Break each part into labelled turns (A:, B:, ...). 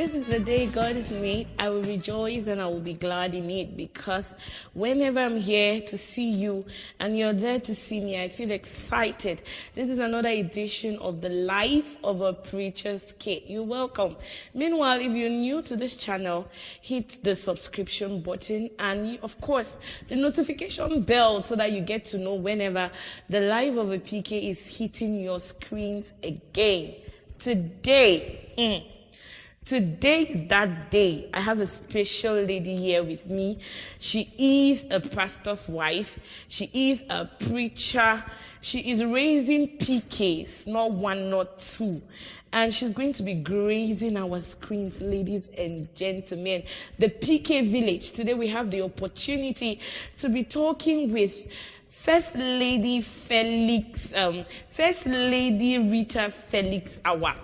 A: This is the day God has made. I will rejoice and I will be glad in it, because whenever I'm here to see you and you're there to see me, I feel excited. This is another edition of the Life of a Preacher's Kid. You're welcome. Meanwhile, if you're new to this channel, hit the subscription button and, of course, the notification bell so that you get to know whenever the Life of a PK is hitting your screens again. Today is that day. I have a special lady here with me. She is a pastor's wife. She is a preacher. She is raising PKs, not one, not two. And she's going to be grazing our screens, ladies and gentlemen. The PK village. Today we have the opportunity to be talking with First Lady Rita Felix Awa.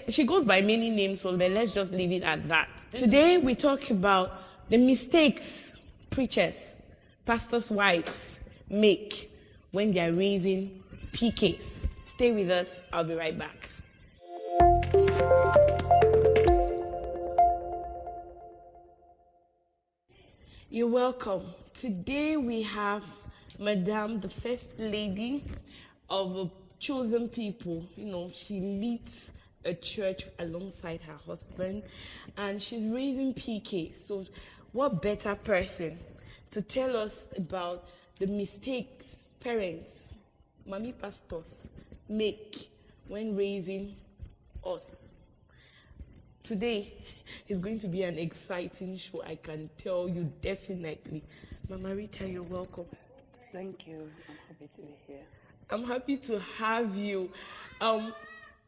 A: She goes by many names, so let's just leave it at that. Today we talk about the mistakes preachers, pastors' wives make when they are raising PKs. Stay with us. I'll be right back. You're welcome. Today we have Madame, the First Lady of a chosen people. You know, she leads a church alongside her husband, and she's raising PK. So what better person to tell us about the mistakes parents, mommy pastors, make when raising us? Today is going to be an exciting show, I can tell you definitely. Mama Rita, you're welcome.
B: Thank you. I'm happy to be here.
A: I'm happy to have you.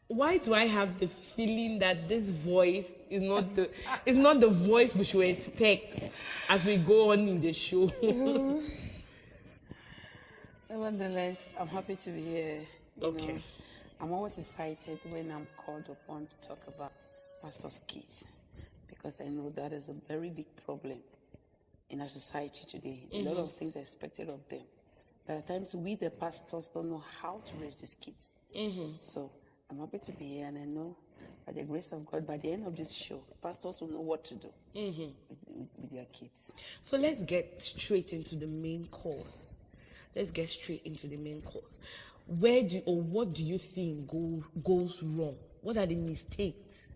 A: Why do I have the feeling that this voice is not the voice we should expect as we go on in the show?
B: Nevertheless, I'm happy to be here. You
A: Okay.
B: know, I'm always excited when I'm called upon to talk about pastors' kids, because I know that is a very big problem in our society today. A lot of things are expected of them. But at times, we, the pastors, don't know how to raise these kids. So I'm happy to be here, and I know by the grace of God, by the end of this show, pastors will know what to do with their kids.
A: So let's get straight into the main course. What do you think goes wrong? What are the mistakes?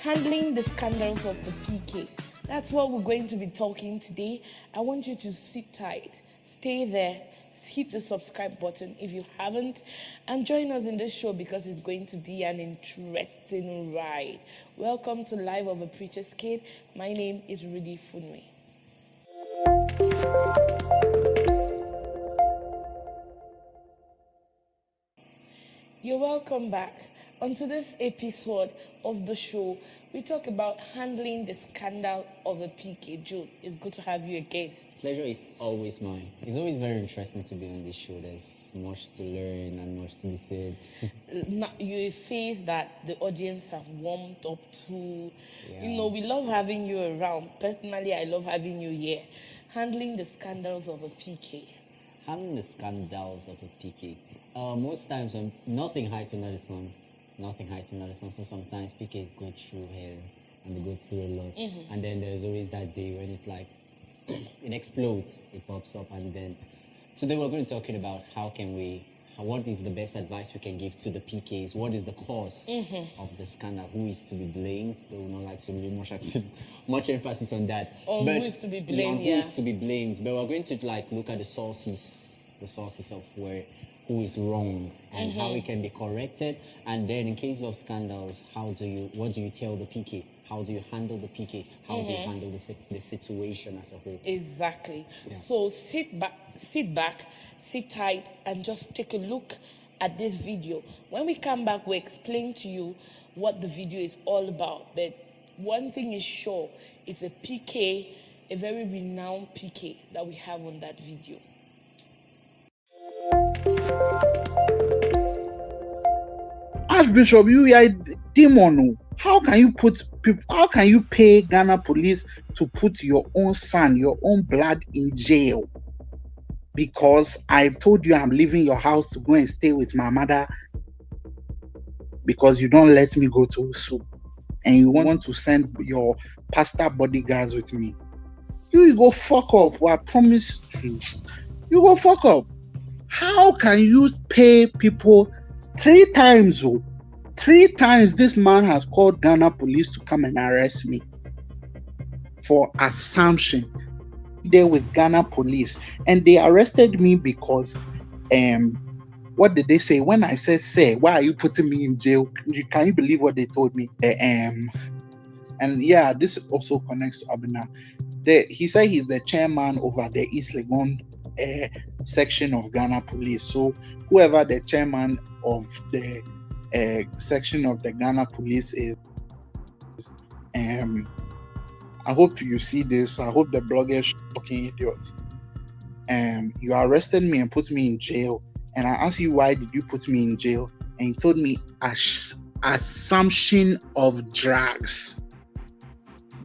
A: Handling the scandals of the PK. That's what we're going to be talking today. I want you to sit tight, stay there, hit the subscribe button if you haven't, and join us in this show because it's going to be an interesting ride. Welcome to Life of a Preacher's Kid. My name is Ruddy Funwie. You're welcome back. On today's episode of the show, we talk about handling the scandal of a PK. Jude, it's good to have you again.
C: Pleasure is always mine. It's always very interesting to be on this show. There's much to learn and much to be said.
A: You're a face that the audience have warmed up to.
C: Yeah.
A: You know, we love having you around. Personally, I love having you here. Handling the scandals of a PK.
C: Handling the scandals of a PK. Most times, nothing hides under the sun. So sometimes PKs go through hell and they go through a lot. And then there's always that day when it explodes, it pops up. And then today we're going to be talking about what is the best advice we can give to the PKs? What is the cause of the scandal? Who is to be blamed? They will not like to really much emphasis on that.
A: Who is to be blamed,
C: Who is to be blamed. But we're going to look at the sources of who is wrong and how it can be corrected. And then in cases of scandals, what do you tell the PK? How do you handle the PK? How do you handle the situation as a whole?
A: Exactly.
C: Yeah.
A: So sit back, sit tight, and just take a look at this video. When we come back, we'll explain to you what the video is all about. But one thing is sure, it's a PK, a very renowned PK that we have on that video.
D: Archbishop, you are a demon. How can you pay Ghana police to put your own son, your own blood in jail? Because I told you I'm leaving your house to go and stay with my mother because you don't let me go to Usu. And you want to send your pastor bodyguards with me. You go fuck up. Well, I promise you. You go fuck up. How can you pay people 3 times? 3 times this man has called Ghana police to come and arrest me for assumption. There with Ghana police, and they arrested me because what did they say when I said, "Sir, why are you putting me in jail?" Can you believe what they told me? And yeah, this also connects to Abena. He said he's the chairman over the East Legon section of Ghana police. So whoever the chairman of the section of the Ghana police is, I hope you see this. I hope the blogger is fucking idiot. You arrested me and put me in jail. And I asked you, why did you put me in jail? And you told me assumption of drugs.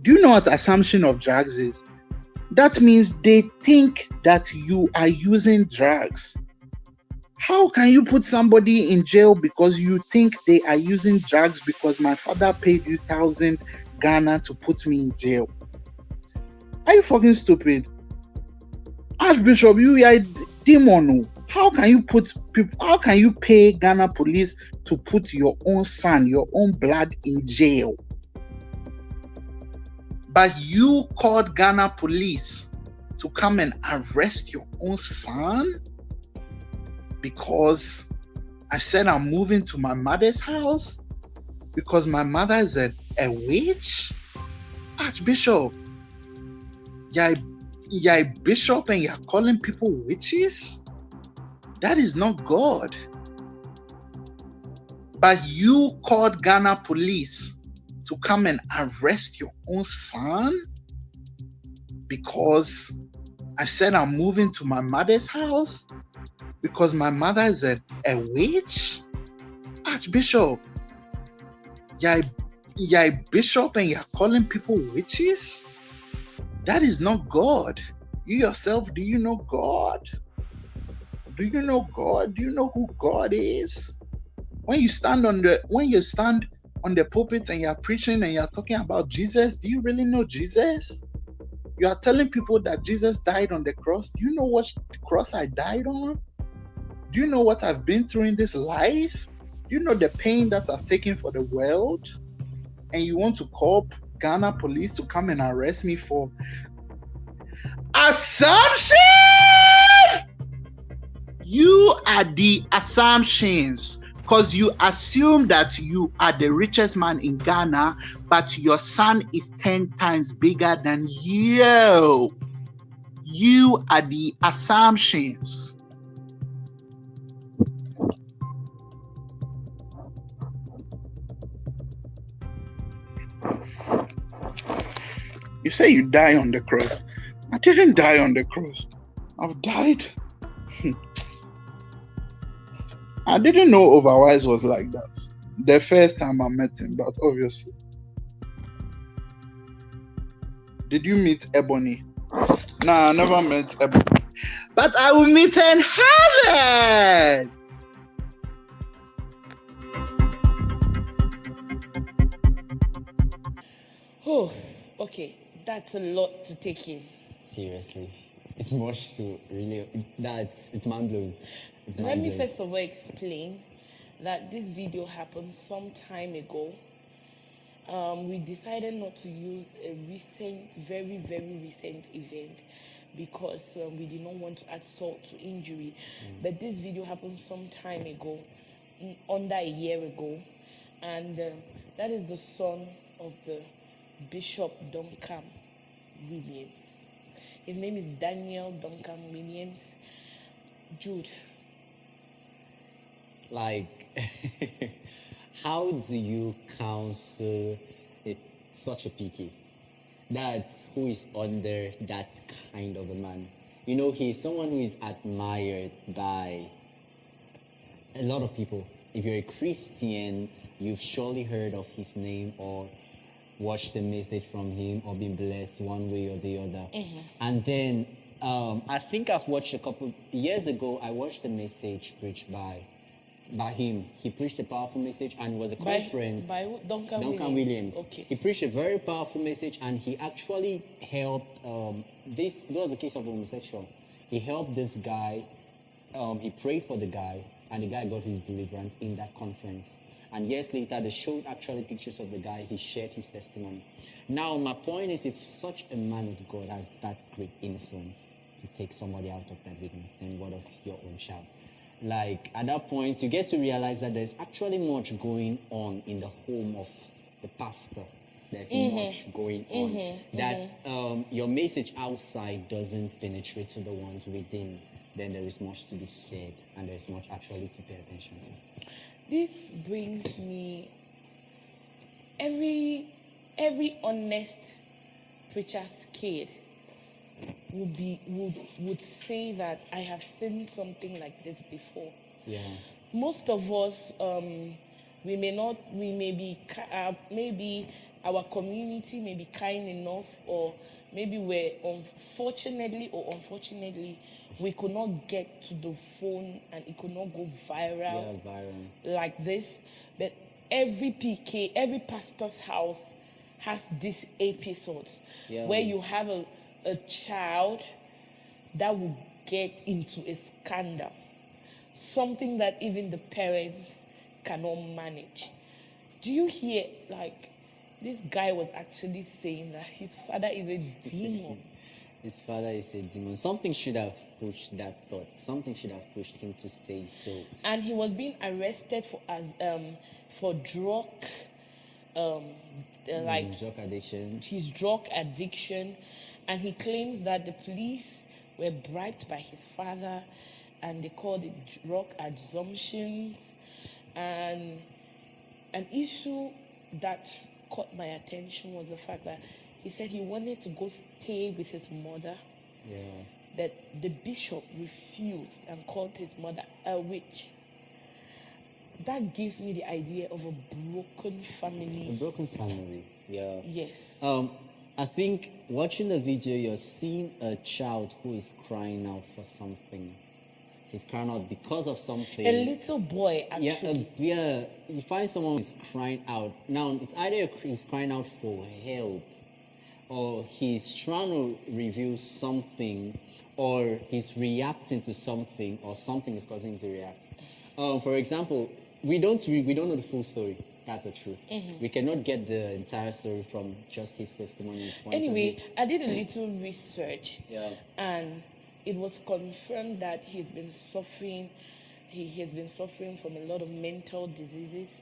D: Do you know what assumption of drugs is? That means they think that you are using drugs. How can you put somebody in jail because you think they are using drugs because my father paid you 1,000 Ghana to put me in jail? Are you fucking stupid? Archbishop, you are a demon. How can you pay Ghana police to put your own son, your own blood in jail? But you called Ghana police to come and arrest your own son because I said I'm moving to my mother's house because my mother is a witch? Archbishop, you're a bishop and you're calling people witches? That is not God. But you called Ghana police to come and arrest your own son because I said I'm moving to my mother's house because my mother is a witch? Archbishop, you're a bishop and you're calling people witches? That is not God. You yourself, do you know God? Do you know God? Do you know who God is? When you stand on the pulpit and you're preaching and you're talking about Jesus, do you really know Jesus? You are telling people that Jesus died on the cross. Do you know what cross I died on? Do you know what I've been through in this life? Do you know the pain that I've taken for the world? And you want to call Ghana police to come and arrest me for assumption? You are the assumptions because you assume that you are the richest man in Ghana, but your son is 10 times bigger than you. You are the assumptions. You say you die on the cross. I didn't die on the cross. I've died. I didn't know Overwise was like that the first time I met him, but obviously. Did you meet Ebony? Nah, I never met Ebony. But I will meet her in heaven.
A: Oh, okay. That's a lot to take in.
C: Seriously, it's much to really. It's mind blowing.
A: Let me first of all explain that this video happened some time ago. We decided not to use a recent, very, very recent event because we did not want to add salt to injury. But this video happened some time ago, under a year ago, and that is the son of the Bishop Duncan Williams. His name is Daniel Duncan Williams Jude.
C: like, how do you counsel such a picky? That's who is under that kind of a man. You know, he's someone who is admired by a lot of people. If you're a Christian, you've surely heard of his name or watched the message from him or been blessed one way or the other. And then I think I've watched a couple years ago, I watched a message preached by him. He preached a powerful message and was a conference.
A: By who?
C: Duncan Williams.
A: Okay.
C: He preached a very powerful message and he actually helped, this was a case of homosexual. He helped this guy, he prayed for the guy, and the guy got his deliverance in that conference. And years later, they showed actually pictures of the guy. He shared his testimony. Now, my point is, if such a man of God has that great influence to take somebody out of that witness, then what of your own child? Like, at that point, you get to realize that there's actually much going on in the home of the pastor. There's much going on. That your message outside doesn't penetrate to the ones within. Then there is much to be said, and there's much actually to pay attention to.
A: This brings me every honest preacher's kid would say that I have seen something like this before.
C: Yeah.
A: Most of us, maybe our community may be kind enough, or maybe unfortunately, we could not get to the phone and it could not go viral, like this. But every PK, every pastor's house has these episodes where you have a child that will get into a scandal, something that even the parents cannot manage. Do you hear, like, this guy was actually saying that his father is a demon?
C: His father is a demon. Something should have pushed that thought. Something should have pushed him to say so.
A: And he was being arrested for drug,
C: drug addiction.
A: His drug addiction, and he claims that the police were bribed by his father, and they called it drug assumptions. And an issue that caught my attention was the fact that he said he wanted to go stay with his mother.
C: Yeah.
A: But the bishop refused and called his mother a witch. That gives me the idea of a broken family.
C: A broken family, yeah.
A: Yes.
C: I think watching the video, you're seeing a child who is crying out for something. He's crying out because of something.
A: A little boy, actually.
C: Yeah, you find someone who's crying out. Now, it's either he's crying out for help, or he's trying to reveal something, or he's reacting to something, or something is causing him to react. For example, we don't know the full story. That's the truth. We cannot get the entire story from just his testimony.
A: Anyway, I did a little research.
C: Yeah.
A: And it was confirmed that he's been suffering. He has been suffering from a lot of mental diseases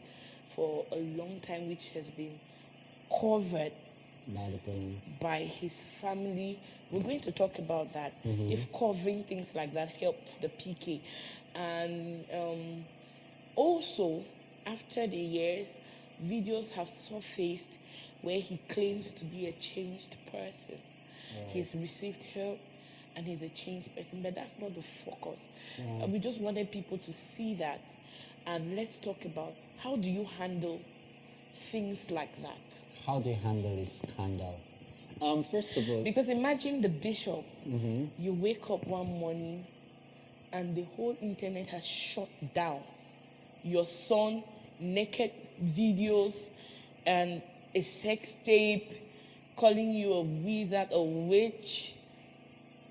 A: for a long time, which has been covered by his family. We're going to talk about that. If covering things like that helps the PK. And also, after the years, videos have surfaced where he claims to be a changed person. He's received help and he's a changed person, but that's not the focus. We just wanted people to see that. And let's talk about, how do you handle things like that?
C: How do you handle this scandal? First of all,
A: because imagine the bishop, you wake up one morning and the whole internet has shut down. Your son, naked videos, and a sex tape, calling you a wizard, a witch.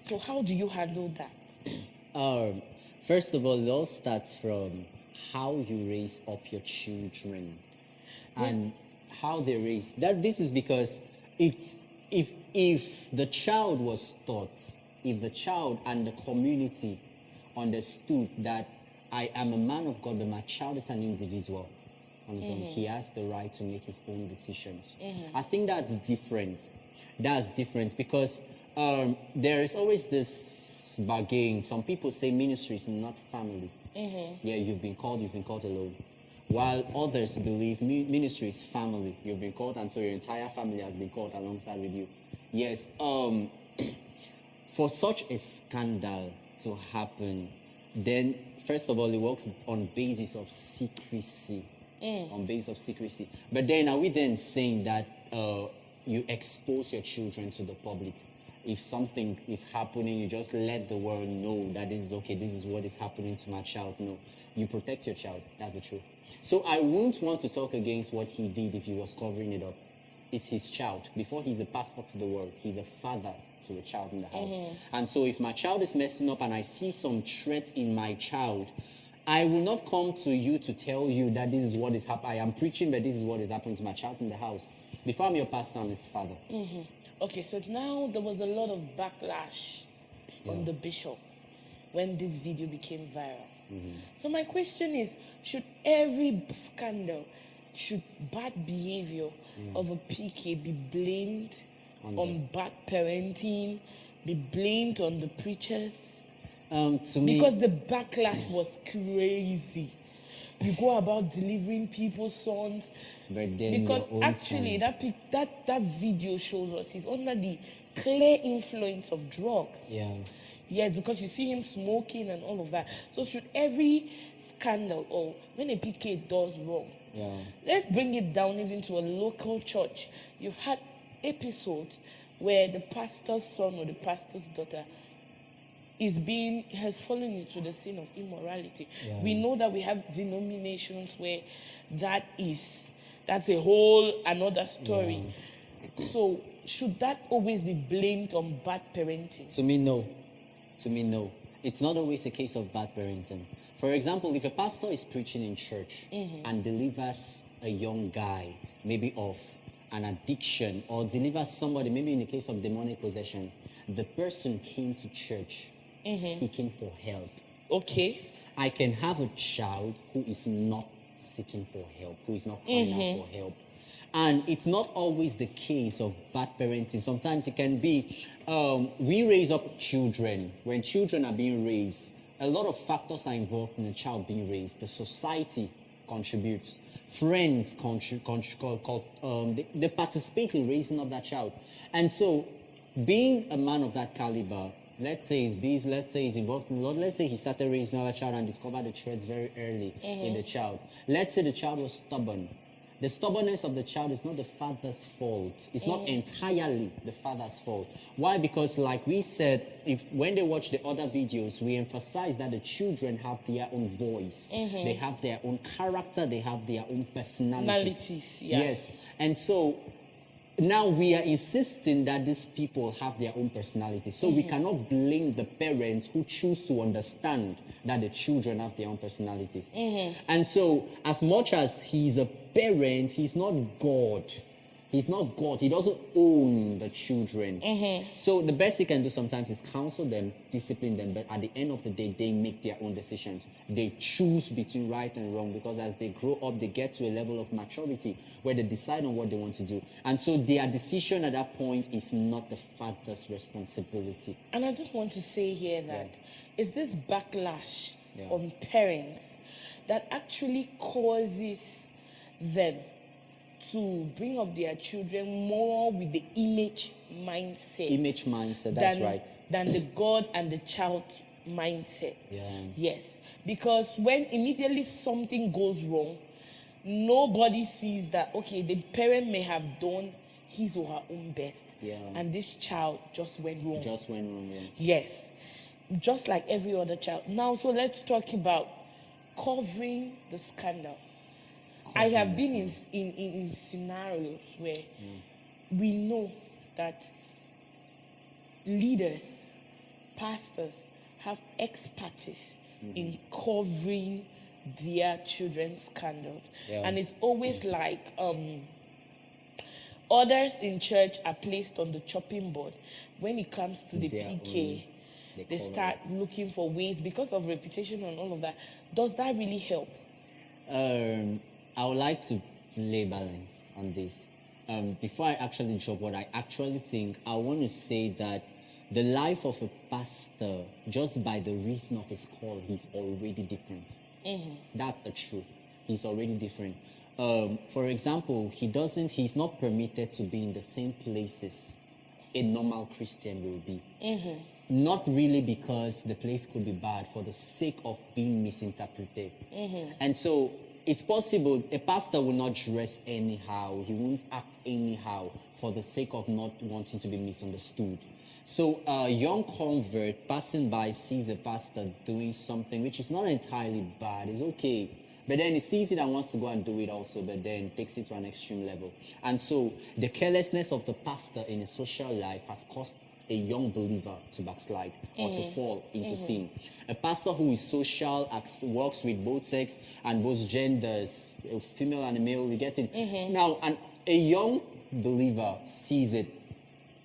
A: So how do you handle that?
C: First of all, it all starts from how you raise up your children and how they raise. This is because it's if the child was taught, if the child and the community understood that I am a man of God, but my child is an individual on his own. He has the right to make his own decisions. I think that's different. That's different because there is always this bargain. Some people say ministry is not family. Yeah, you've been called alone. While others believe ministry is family. You've been called, and so your entire family has been called alongside with you. Yes. For such a scandal to happen, then first of all, it works on basis of secrecy. On basis of secrecy. But then are we then saying that you expose your children to the public? If something is happening, you just let the world know that this is okay, this is what is happening to my child. No, you protect your child. That's the truth. So I wouldn't want to talk against what he did if he was covering it up. It's his child. Before he's a pastor to the world, he's a father to a child in the house. And so if my child is messing up and I see some threat in my child, I will not come to you to tell you that this is what is happening. I am preaching, but this is what is happening to my child in the house. Before I'm your pastor, I'm his father.
A: Okay, so now there was a lot of backlash on the bishop when this video became viral. So my question is, should every scandal, should bad behavior of a PK be blamed on bad parenting, be blamed on the preachers?
C: To me,
A: Because the backlash was crazy. You go about delivering people's sons.
C: but then
A: Because
C: your own
A: actually,
C: son-
A: that video shows us he's under the clear influence of drug.
C: yeah.
A: Yes, because you see him smoking and all of that. So should every scandal or when a PK does wrong,
C: Yeah.
A: let's bring it down even to a local church. You've had episodes where the pastor's son or the pastor's daughter has fallen into the sin of immorality.
C: Yeah.
A: We know that we have denominations where that's a whole another story. So should that always be blamed on bad parenting?
C: To me, no. To me, no. It's not always a case of bad parenting. For example, if a pastor is preaching in church and delivers a young guy, maybe of an addiction, or delivers somebody, maybe in the case of demonic possession, the person came to church seeking for help.
A: Okay.
C: I can have a child who is not seeking for help, who is not crying out for help. And it's not always the case of bad parenting. Sometimes it can be, we raise up children. When children are being raised, a lot of factors are involved in a child being raised. The society contributes. Friends they participate in raising up that child. And so, being a man of that caliber, let's say he's involved in a lot. Let's say he started raising another child and discovered the traits very early in the child. Let's say the child was stubborn. The stubbornness of the child is not the father's fault. It's not entirely the father's fault. Why? Because like we said, when they watch the other videos, we emphasize that the children have their own voice. They have their own character. They have their own personalities.
A: Yeah.
C: Yes. And so now we are insisting that these people have their own personalities. So we cannot blame the parents who choose to understand that the children have their own personalities. And so as much as he's a parent, he's not God. He's not God. He doesn't own the children. So the best he can do sometimes is counsel them, discipline them, but at the end of the day, they make their own decisions. They choose between right and wrong, because as they grow up, they get to a level of maturity where they decide on what they want to do. And so their decision at that point is not the father's responsibility.
A: And I just want to say here that it's this backlash
C: Yeah.
A: on parents that actually causes them to bring up their children more with the image mindset.
C: Image mindset, that's right.
A: Than the God and the child mindset.
C: Yeah.
A: Yes. Because when immediately something goes wrong, nobody sees that, okay, the parent may have done his or her own best.
C: Yeah.
A: And this child just went wrong.
C: Just went wrong, yeah.
A: Yes. Just like every other child. Now, so let's talk about covering the scandal. I have been in scenarios where we know that leaders, pastors have expertise in covering their children's scandals.
C: Yeah.
A: And it's always like others in church are placed on the chopping board. When it comes to the
C: Their
A: PK,
C: own,
A: they start looking for ways because of reputation and all of that. Does that really help?
C: I would like to lay balance on this. Before I actually drop what I actually think, I want to say that the life of a pastor, just by the reason of his call, he's already different. That's a truth. He's already different. For example, he's not permitted to be in the same places a normal Christian will be. Not really because the place could be bad, for the sake of being misinterpreted. And so it's possible a pastor will not dress anyhow, he won't act anyhow for the sake of not wanting to be misunderstood. So a young convert passing by sees a pastor doing something which is not entirely bad, it's okay. But then he sees it and wants to go and do it also, but then takes it to an extreme level. And so the carelessness of the pastor in his social life has caused a young believer to backslide or to fall into sin. A pastor who is social, works with both sex and both genders, a female and a male, you get it? Now, a young believer sees it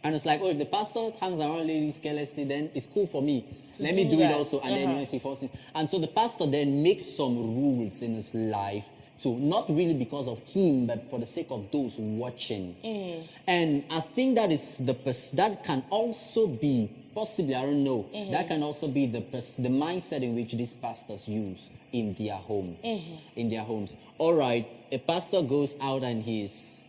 C: and it's like, oh, if the pastor hangs around ladies carelessly, then it's cool for me. Let me do it also. And then he falls in. And so the pastor then makes some rules in his life to, not really because of him, but for the sake of those watching. And I think that is that can also be, possibly, I don't know, that can also be the mindset in which these pastors use in their home, in their homes. All right, a pastor goes out and he's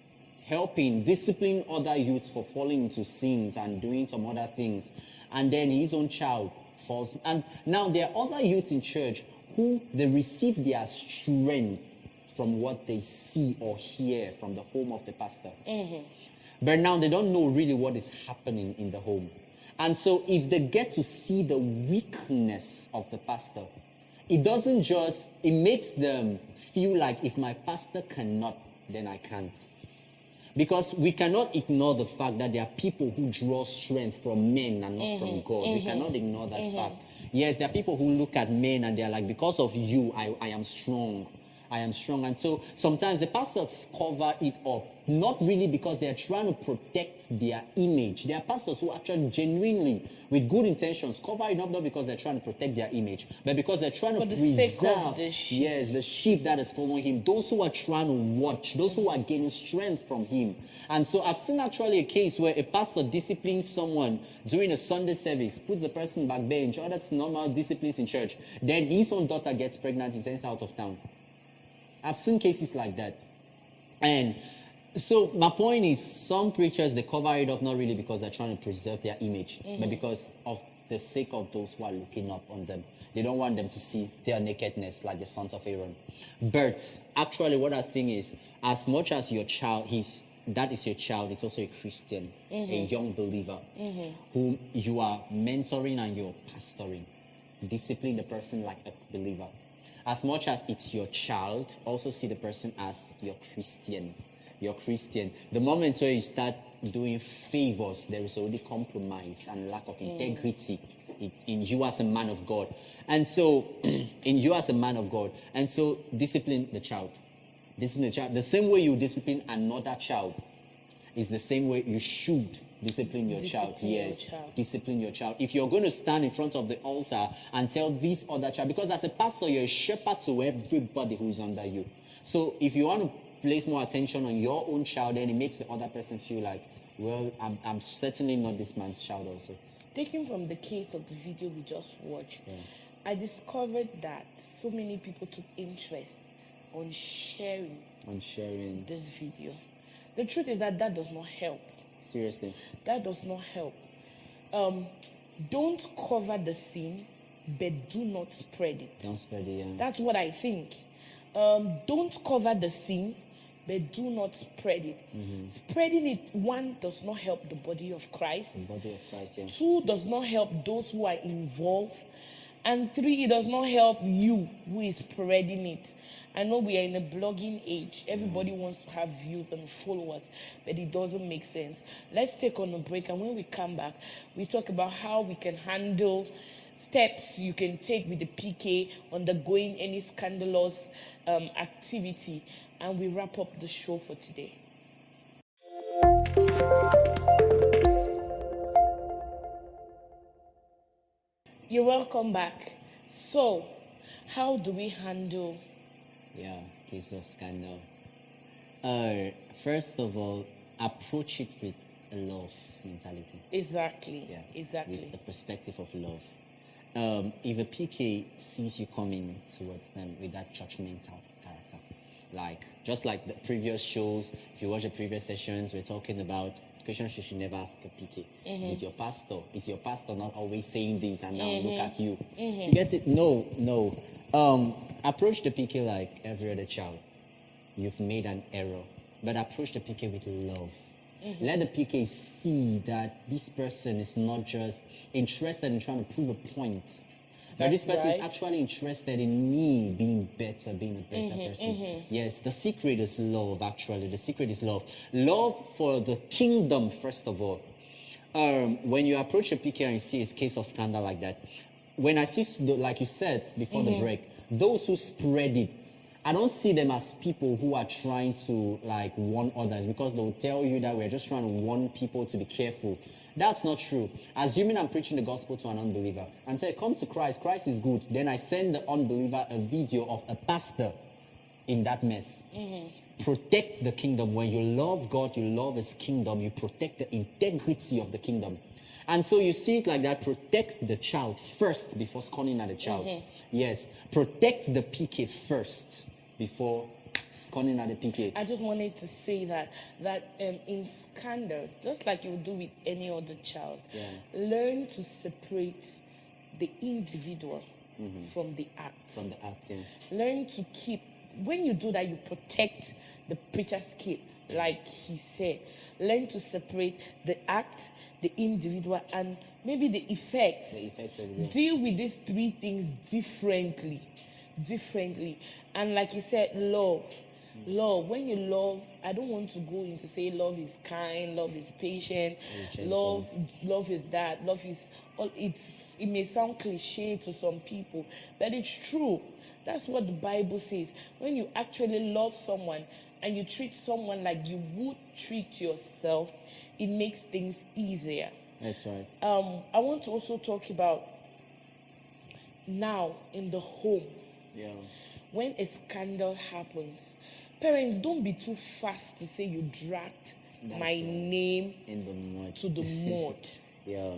C: helping discipline other youths for falling into sins and doing some other things, and then his own child falls. And now there are other youths in church who they receive their strength from what they see or hear from the home of the pastor. But now they don't know really what is happening in the home. And so if they get to see the weakness of the pastor, it makes them feel like, if my pastor cannot, then I can't. Because we cannot ignore the fact that there are people who draw strength from men and not from God. We cannot ignore that fact. Yes, there are people who look at men and they're like, because of you, I am strong. I am strong. And so sometimes the pastors cover it up, not really because they're trying to protect their image. There are pastors who actually genuinely, with good intentions, cover it up not because they're trying to protect their image, but because they're trying to preserve
A: the
C: sheep that is following him, those who are trying to watch, those who are gaining strength from him. And so I've seen actually a case where a pastor disciplines someone during a Sunday service, puts the person backbench, or that's normal disciplines in church. Then his own daughter gets pregnant, he sends her out of town. I've seen cases like that. And so my point is, some preachers, they cover it up not really because they're trying to preserve their image, but because of the sake of those who are looking up on them. They don't want them to see their nakedness like the sons of Aaron. But actually what I think is, as much as your child, that is your child, is also a Christian, a young believer, whom you are mentoring and you're pastoring. Discipline the person like a believer. As much as it's your child, also see the person as your Christian. You're Christian. The moment where you start doing favors, there is already compromise and lack of integrity in you as a man of God. And so, discipline the child. Discipline the child. The same way you discipline another child is the same way you should discipline your child. Yes, discipline your child. If you're going to stand in front of the altar and tell this other child, because as a pastor, you're a shepherd to everybody who is under you. So if you want to place more attention on your own child, then it makes the other person feel like, well, I'm certainly not this man's child also.
A: Taking from the case of the video we just watched, I discovered that so many people took interest on sharing this video. The truth is that does not help.
C: Seriously.
A: That does not help. Don't cover the sin, but do not spread it.
C: Don't spread it, yeah.
A: That's what I think. Don't cover the sin, but do not spread it. Spreading it, one, does not help the body of Christ.
C: The body of Christ, yeah.
A: Two, does not help those who are involved. And three, it does not help you who is spreading it. I know we are in a blogging age. Everybody wants to have views and followers, but it doesn't make sense. Let's take on a break, and when we come back, we talk about how we can handle steps you can take with the PK undergoing any scandalous activity, and we wrap up the show for today. You're welcome back. So, how do we handle
C: case of scandal? First of all, approach it with a love mentality.
A: Exactly.
C: Yeah,
A: Exactly.
C: with the perspective of love. If a PK sees you coming towards them with that judgmental character, like just like the previous shows, if you watch the previous sessions, we're talking about questions you should never ask a PK. Is it your pastor? Is your pastor not always saying this? And now look at you. You get it? No. Approach the PK like every other child. You've made an error, but approach the PK with love. Let the PK see that this person is not just interested in trying to prove a point, but this person is actually interested in me being better, being a better person. Yes, the secret is love, actually. The secret is love. Love for the kingdom, first of all. When you approach a PK and you see a case of scandal like that, when I see, like you said before the break, those who spread it, I don't see them as people who are trying to like warn others, because they'll tell you that we're just trying to warn people to be careful. That's not true. Assuming I'm preaching the gospel to an unbeliever and say, come to Christ, Christ is good. Then I send the unbeliever a video of a pastor in that mess. Protect the kingdom. When you love God, you love his kingdom, you protect the integrity of the kingdom. And so you see it like that. Protect the child first before scorning at the child. Yes, protect the PK first before scorning at the PK.
A: I just wanted to say that in scandals, just like you would do with any other child, learn to separate the individual from the act.
C: From the act, yeah.
A: Learn to keep, when you do that, you protect the preacher's kid, like he said. Learn to separate the act, the individual, and maybe the effects.
C: The effects of it.
A: Deal with these three things differently. And like you said, love. When you love, I don't want to go into say love is kind, love is patient, love is that, love is all. It may sound cliche to some people, but it's true. That's what the Bible says. When you actually love someone and you treat someone like you would treat yourself, it makes things easier.
C: That's right.
A: I want to also talk about now in the home.
C: Yeah.
A: When a scandal happens, parents, don't be too fast to say you dragged my name
C: in the mud.
A: to the mud.
C: Yeah.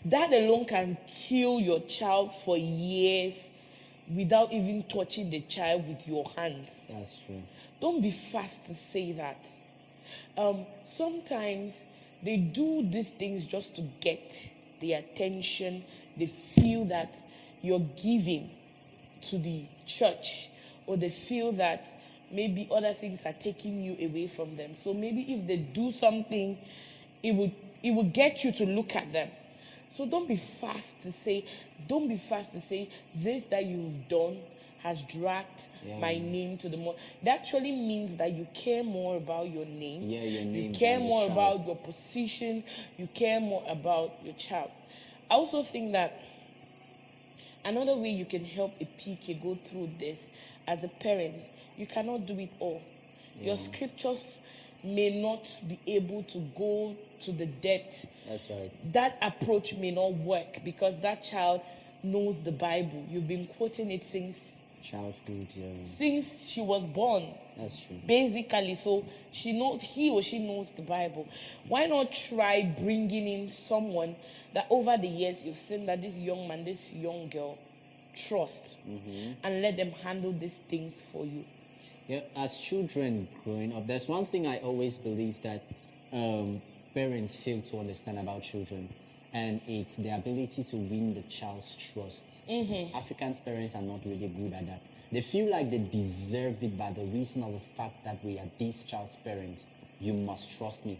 A: That alone can kill your child for years without even touching the child with your hands.
C: That's true.
A: Don't be fast to say that. Sometimes they do these things just to get the attention. They feel that you're giving to the church, or they feel that maybe other things are taking you away from them. So maybe if they do something, it would get you to look at them. So don't be fast to say this that you've done has dragged my name to the mud. That actually means that you care more about your name.
C: Yeah, your name.
A: You care more about your position. You care more about your child. I also think that another way you can help a PK go through this as a parent, you cannot do it all. Your scriptures may not be able to go to the depth.
C: That's right.
A: That approach may not work because that child knows the Bible. You've been quoting it since
C: Childhood, yeah.
A: Since she was born.
C: That's true.
A: Basically, so he or she knows the Bible. Why not try bringing in someone that over the years you've seen that this young man, this young girl trust, and let them handle these things for you?
C: Yeah, as children growing up, there's one thing I always believe that parents fail to understand about children, and it's the ability to win the child's trust. Africans' parents are not really good at that. They feel like they deserve it by the reason of the fact that we are this child's parents. You must trust me.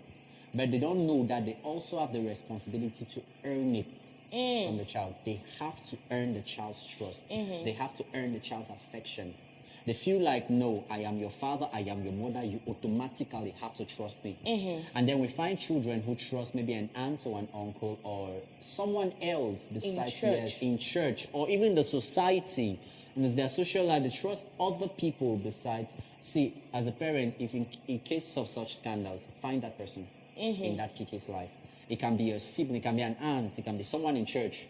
C: But they don't know that they also have the responsibility to earn it from the child. They have to earn the child's trust. They have to earn the child's affection. They feel like, no, I am your father, I am your mother, you automatically have to trust me. And then we find children who trust maybe an aunt or an uncle or someone else besides in church, or even the society. And their social life, they trust other people besides. See, as a parent, if in cases of such scandals, find that person in that PK's life. It can be a sibling, it can be an aunt, it can be someone in church.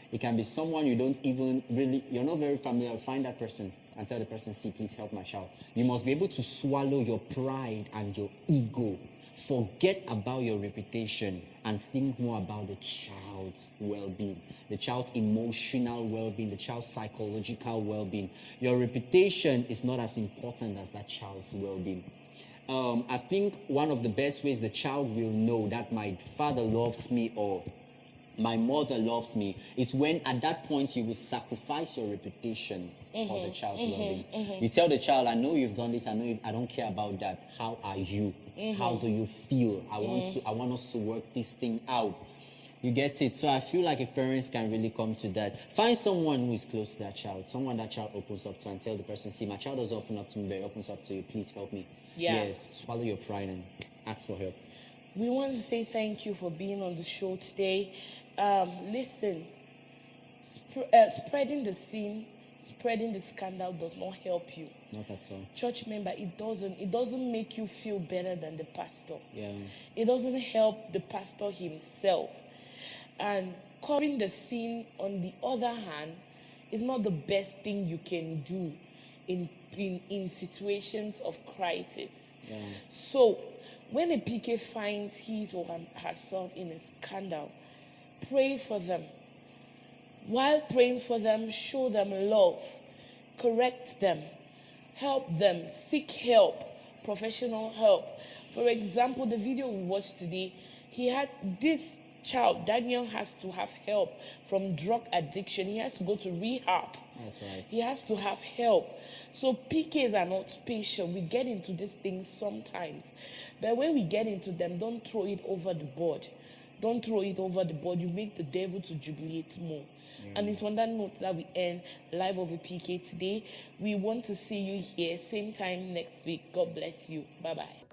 C: It can be someone you don't even really, you're not very familiar with. Find that person and tell the person, see, please help my child. You must be able to swallow your pride and your ego Forget about your reputation and think more about the child's well-being, the child's emotional well-being, the child's psychological well-being. Your reputation is not as important as that child's well-being. I think one of the best ways the child will know that my father loves me or my mother loves me is when at that point you will sacrifice your reputation for the child's well-being. You tell the child, I know you've done this, I don't care about that. How are you? How do you feel? I want us to work this thing out. You get it? So I feel like if parents can really come to that, find someone who is close to that child, someone that child opens up to, and tell the person, see, my child doesn't open up to me, but he opens up to you. Please help me.
A: Yeah.
C: Yes, swallow your pride and ask for help.
A: We want to say thank you for being on the show today. Listen, spreading the sin, spreading the scandal does not help you.
C: Not at all.
A: Church member, it doesn't make you feel better than the pastor.
C: Yeah.
A: It doesn't help the pastor himself. And covering the sin, on the other hand, is not the best thing you can do in situations of crisis.
C: Yeah.
A: So, when a PK finds his or herself in a scandal, pray for them. While praying for them, show them love, correct them, help them, seek help, professional help. For example, the video we watched today, he had this child, Daniel, has to have help from drug addiction. He has to go to rehab.
C: That's right.
A: He has to have help. So PKs are not patient. We get into these things sometimes. But when we get into them, don't throw it over the board. Don't throw it over the board. You make the devil to jubilate more. And it's on that note that we end Live of a PK today. We want to see you here same time next week. God bless you. Bye-bye.